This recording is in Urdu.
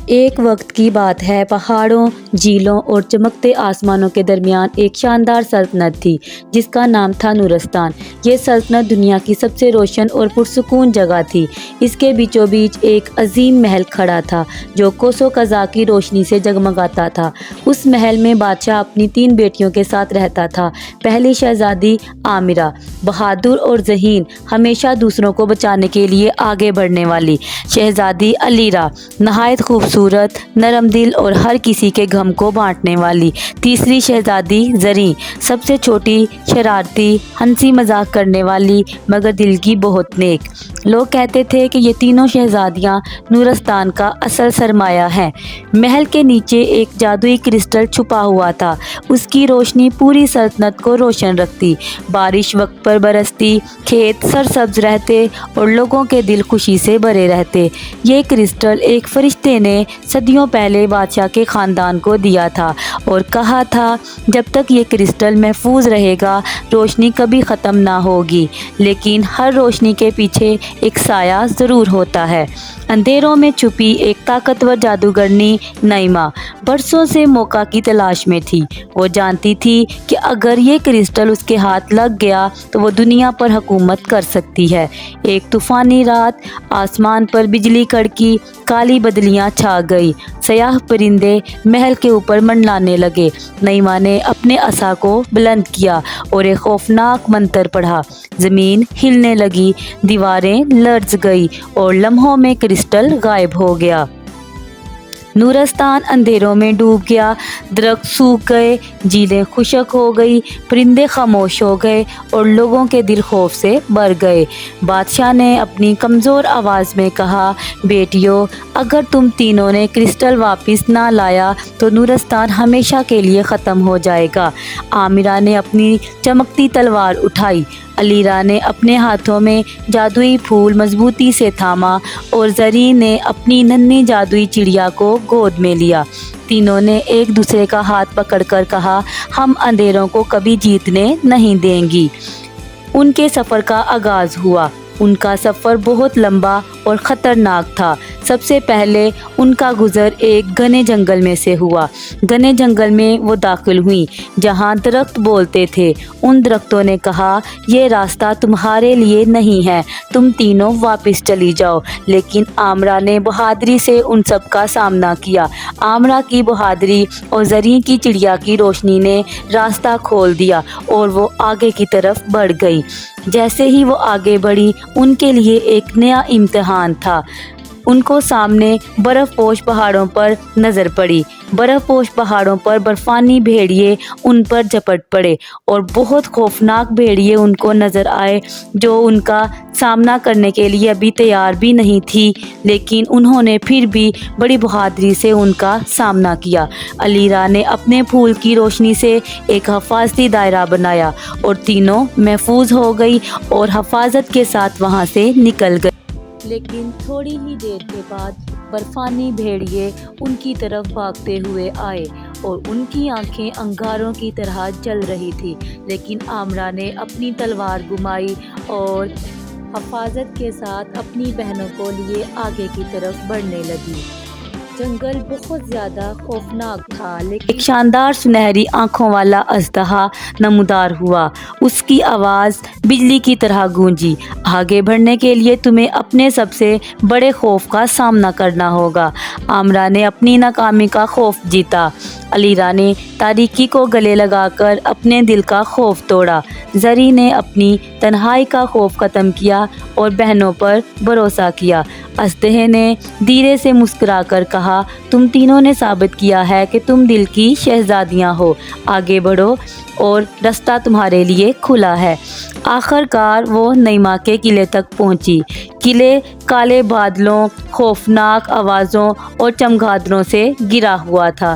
ایک وقت کی بات ہے، پہاڑوں، جھیلوں اور چمکتے آسمانوں کے درمیان ایک شاندار سلطنت تھی جس کا نام تھا نورستان۔ یہ سلطنت دنیا کی سب سے روشن اور پرسکون جگہ تھی۔ اس کے بیچوں بیچ ایک عظیم محل کھڑا تھا جو کوسوں قزح کی روشنی سے جگمگاتا تھا۔ اس محل میں بادشاہ اپنی 3 بیٹیوں کے ساتھ رہتا تھا۔ پہلی شہزادی عامرہ، بہادر اور ذہین، ہمیشہ دوسروں کو بچانے کے لیے آگے بڑھنے والی۔ شہزادی علیرا، نہایت خوبصورت، نرم دل اور ہر کسی کے غم کو بانٹنے والی۔ تیسری شہزادی زریں، سب سے چھوٹی، شرارتی، ہنسی مذاق کرنے والی مگر دل کی بہت نیک۔ لوگ کہتے تھے کہ یہ تینوں شہزادیاں نورستان کا اصل سرمایہ ہیں۔ محل کے نیچے ایک جادوئی کرسٹل چھپا ہوا تھا۔ اس کی روشنی پوری سلطنت کو روشن رکھتی، بارش وقت پر برستی، کھیت سرسبز رہتے اور لوگوں کے دل خوشی سے بھرے رہتے۔ یہ کرسٹل ایک فرشتے نے صدیوں پہلے بادشاہ کے خاندان کو دیا تھا اور کہا تھا جب تک یہ کرسٹل محفوظ رہے گا روشنی کبھی ختم نہ ہوگی، لیکن ہر روشنی کے پیچھے ایک سایہ ضرور ہوتا ہے۔ اندھیروں میں چھپی ایک طاقتور جادوگرنی نعیمہ برسوں سے موقع کی تلاش میں تھی۔ وہ جانتی تھی کہ اگر یہ کرسٹل اس کے ہاتھ لگ گیا تو وہ دنیا پر حکومت کر سکتی ہے۔ ایک طوفانی رات، آسمان پر بجلی کڑکی، کالی بدلیاں چھا گئی، سیاہ پرندے محل کے اوپر منڈلانے لگے۔ نعیمہ نے اپنے عصا کو بلند کیا اور ایک خوفناک منتر پڑھا۔ زمین ہلنے لگی، دیواریں لرز گئی اور لمحوں میں کرسٹل غائب ہو گیا۔ نورستان اندھیروں میں ڈوب گیا، درخت سوکھ گئے، جھیلیں خشک ہو گئی، پرندے خاموش ہو گئے اور لوگوں کے دل خوف سے بھر گئے۔ بادشاہ نے اپنی کمزور آواز میں کہا، بیٹیوں، اگر تم تینوں نے کرسٹل واپس نہ لایا تو نورستان ہمیشہ کے لیے ختم ہو جائے گا۔ عامرہ نے اپنی چمکتی تلوار اٹھائی، علیرا نے اپنے ہاتھوں میں جادوئی پھول مضبوطی سے تھاما اور زریں نے اپنی ننھی جادوئی چڑیا کو گود میں لیا۔ تینوں نے ایک دوسرے کا ہاتھ پکڑ کر کہا، ہم اندھیروں کو کبھی جیتنے نہیں دیں گی۔ ان کے سفر کا آغاز ہوا۔ ان کا سفر بہت لمبا اور خطرناک تھا۔ سب سے پہلے ان کا گزر ایک گھنے جنگل میں سے ہوا۔ گھنے جنگل میں وہ داخل ہوئیں جہاں درخت بولتے تھے۔ ان درختوں نے کہا، یہ راستہ تمہارے لیے نہیں ہے، تم تینوں واپس چلی جاؤ۔ لیکن عامرہ نے بہادری سے ان سب کا سامنا کیا۔ عامرہ کی بہادری اور زریں کی چڑیا کی روشنی نے راستہ کھول دیا اور وہ آگے کی طرف بڑھ گئی۔ جیسے ہی وہ آگے بڑھی، ان کے لیے ایک نیا امتحان تھا۔ ان کو سامنے برف پوش پہاڑوں پر نظر پڑی۔ برف پوش پہاڑوں پر برفانی بھیڑیے ان پر جھپٹ پڑے اور بہت خوفناک بھیڑیے ان کو نظر آئے جو ان کا سامنا کرنے کے لیے ابھی تیار بھی نہیں تھی، لیکن انہوں نے پھر بھی بڑی بہادری سے ان کا سامنا کیا۔ علیرا نے اپنے پھول کی روشنی سے ایک حفاظتی دائرہ بنایا اور تینوں محفوظ ہو گئی اور حفاظت کے ساتھ وہاں سے نکل گئی۔ لیکن تھوڑی ہی دیر کے بعد برفانی بھیڑیے ان کی طرف بھاگتے ہوئے آئے اور ان کی آنکھیں انگاروں کی طرح جل رہی تھی۔ لیکن عامرہ نے اپنی تلوار گھمائی اور حفاظت کے ساتھ اپنی بہنوں کو لیے آگے کی طرف بڑھنے لگی۔ جنگل بہت زیادہ خوفناک تھا، لیکن ایک شاندار سنہری آنکھوں والا اژدہا نمودار ہوا۔ اس کی آواز بجلی کی طرح گونجی، آگے بڑھنے کے لیے تمہیں اپنے سب سے بڑے خوف کا سامنا کرنا ہوگا۔ عامرہ نے اپنی ناکامی کا خوف جیتا۔ علیرا نے تاریکی کو گلے لگا کر اپنے دل کا خوف توڑا۔ زریں نے اپنی تنہائی کا خوف ختم کیا اور بہنوں پر بھروسہ کیا۔ اژدہے نے دھیرے سے مسکرا کر کہا، تم تینوں نے ثابت کیا ہے کہ تم دل کی شہزادیاں ہو، آگے بڑھو اور رستہ تمہارے لیے کھلا ہے۔ آخر کار وہ نعیمہ کے قلعے تک پہنچی۔ قلعے کالے بادلوں، خوفناک آوازوں اور چمگادڑوں سے گھرا ہوا تھا۔